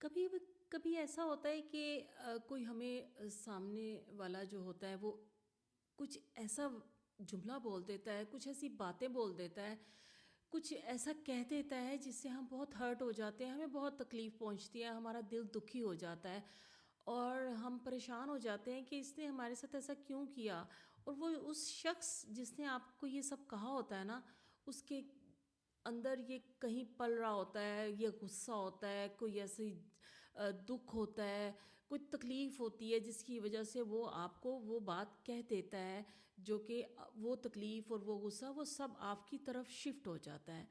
کبھی کبھی ایسا ہوتا ہے کہ کوئی ہمیں سامنے والا جو ہوتا ہے وہ کچھ ایسا جملہ بول دیتا ہے، کچھ ایسی باتیں بول دیتا ہے، کچھ ایسا کہہ دیتا ہے جس سے ہم بہت ہرٹ ہو جاتے ہیں، ہمیں بہت تکلیف پہنچتی ہے، ہمارا دل دکھی ہو جاتا ہے اور ہم پریشان ہو جاتے ہیں کہ اس نے ہمارے ساتھ ایسا کیوں کیا. اور وہ اس شخص جس نے آپ کو یہ سب کہا ہوتا ہے نا، اس کے اندر یہ کہیں پل رہا ہوتا ہے، یہ غصہ ہوتا ہے، کوئی ایسی دکھ ہوتا ہے، کوئی تکلیف ہوتی ہے جس کی وجہ سے وہ آپ کو وہ بات کہہ دیتا ہے، جو کہ وہ تکلیف اور وہ غصہ وہ سب آپ کی طرف شفٹ ہو جاتا ہے.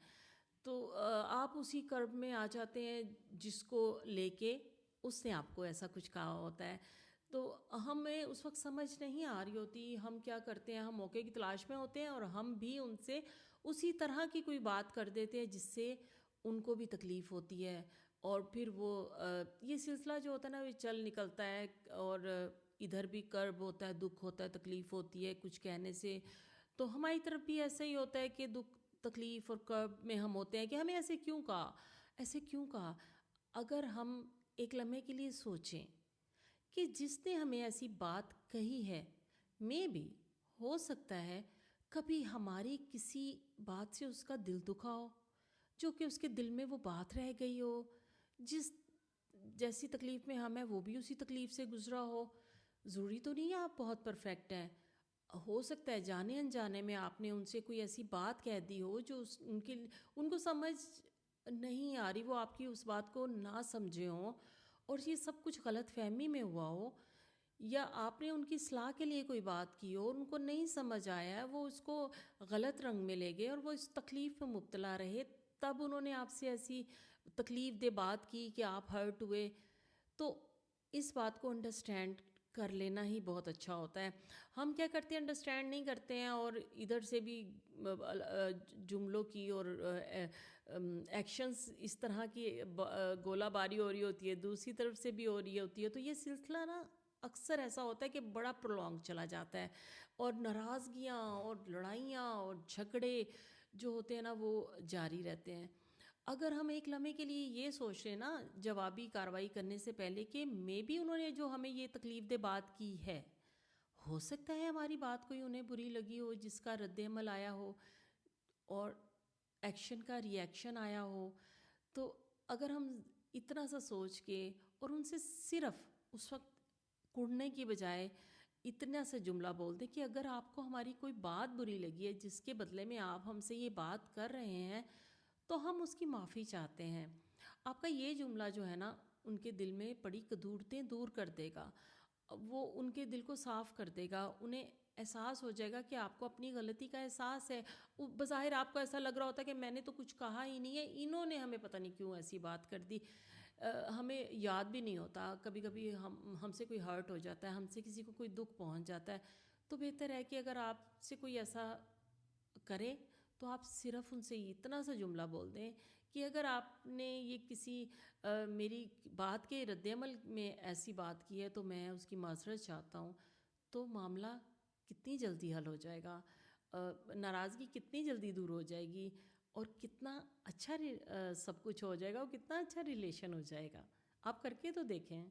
تو آپ اسی کرب میں آ جاتے ہیں جس کو لے کے اس نے آپ کو ایسا کچھ کہا ہوتا ہے. تو ہمیں اس وقت سمجھ نہیں آ رہی ہوتی، ہم کیا کرتے ہیں، ہم موقع کی تلاش میں ہوتے ہیں اور ہم بھی ان سے اسی طرح کی کوئی بات کر دیتے ہیں جس سے ان کو بھی تکلیف ہوتی ہے. اور پھر وہ یہ سلسلہ جو ہوتا ہے نا وہ چل نکلتا ہے اور ادھر بھی کرب ہوتا ہے، دکھ ہوتا ہے، تکلیف ہوتی ہے کچھ کہنے سے. تو ہماری طرف بھی ایسا ہی ہوتا ہے کہ دکھ تکلیف اور کرب میں ہم ہوتے ہیں کہ ہمیں ایسے کیوں کہا، ایسے کیوں کہا. اگر ہم ایک لمحے کے لیے سوچیں کہ جس نے ہمیں ایسی بات کہی ہے، میں بھی ہو سکتا ہے کبھی ہماری کسی بات سے اس کا دل دکھا ہو، جو کہ اس کے دل میں وہ بات رہ گئی ہو، جس جیسی تکلیف میں ہم ہیں وہ بھی اسی تکلیف سے گزرا ہو. ضروری تو نہیں ہے آپ بہت پرفیکٹ ہیں، ہو سکتا ہے جانے انجانے میں آپ نے ان سے کوئی ایسی بات کہہ دی ہو جو ان کو سمجھ نہیں آ رہی، وہ آپ کی اس بات کو نہ سمجھے ہوں اور یہ سب کچھ غلط فہمی میں ہوا ہو، یا آپ نے ان کی اصلاح کے لیے کوئی بات کی ہو، ان کو نہیں سمجھ آیا، وہ اس کو غلط رنگ میں لے گئے اور وہ اس تکلیف میں مبتلا رہے، تب انہوں نے آپ سے ایسی تکلیف دہ بات کی کہ آپ ہرٹ ہوئے. تو اس بات کو انڈرسٹینڈ کر لینا ہی بہت اچھا ہوتا ہے. ہم کیا کرتے ہیں، انڈرسٹینڈ نہیں کرتے ہیں اور ادھر سے بھی جملوں کی اور ایکشنز اس طرح کی گولہ باری ہو رہی ہوتی ہے، دوسری طرف سے بھی ہو رہی ہوتی ہے. تو یہ سلسلہ نا اکثر ایسا ہوتا ہے کہ بڑا پرولونگ چلا جاتا ہے اور ناراضگیاں اور لڑائیاں اور جھگڑے جو ہوتے ہیں نا وہ جاری رہتے ہیں. اگر ہم ایک لمحے کے لیے یہ سوچ رہے ہیں نا جوابی کارروائی کرنے سے پہلے کہ مے بی انہوں نے جو ہمیں یہ تکلیف دہ بات کی ہے، ہو سکتا ہے ہماری بات کوئی انہیں بری لگی ہو جس کا رد عمل آیا ہو اور ایکشن کا ری ایکشن آیا ہو. تو اگر ہم اتنا سا سوچ کے اور ان سے صرف اس وقت کڑنے کی بجائے اتنا سا جملہ بول دیں کہ اگر آپ کو ہماری کوئی بات بری لگی ہے جس کے بدلے میں آپ ہم سے یہ بات کر رہے ہیں تو ہم اس کی معافی چاہتے ہیں. آپ کا یہ جملہ جو ہے نا ان کے دل میں پڑی کدورتیں دور کر دے گا، وہ ان کے دل کو صاف کر دے گا، انہیں احساس ہو جائے گا کہ آپ کو اپنی غلطی کا احساس ہے. بظاہر آپ کو ایسا لگ رہا ہوتا ہے کہ میں نے تو کچھ کہا ہی نہیں ہے، انہوں نے ہمیں پتہ نہیں کیوں ایسی بات کر دی. ہمیں یاد بھی نہیں ہوتا، کبھی کبھی ہم سے کوئی ہرٹ ہو جاتا ہے، ہم سے کسی کو کوئی دکھ پہنچ جاتا ہے، تو بہتر ہے کہ اگر آپ سے کوئی ایسا کرے تو آپ صرف ان سے اتنا سا جملہ بول دیں کہ اگر آپ نے یہ کسی میری بات کے رد عمل میں ایسی بات کی ہے تو میں اس کی معذرت چاہتا ہوں. تو معاملہ کتنی جلدی حل ہو جائے گا، ناراضگی کتنی جلدی دور ہو جائے گی اور کتنا اچھا سب کچھ ہو جائے گا اور کتنا اچھا ریلیشن ہو جائے گا. آپ کر کے تو دیکھیں.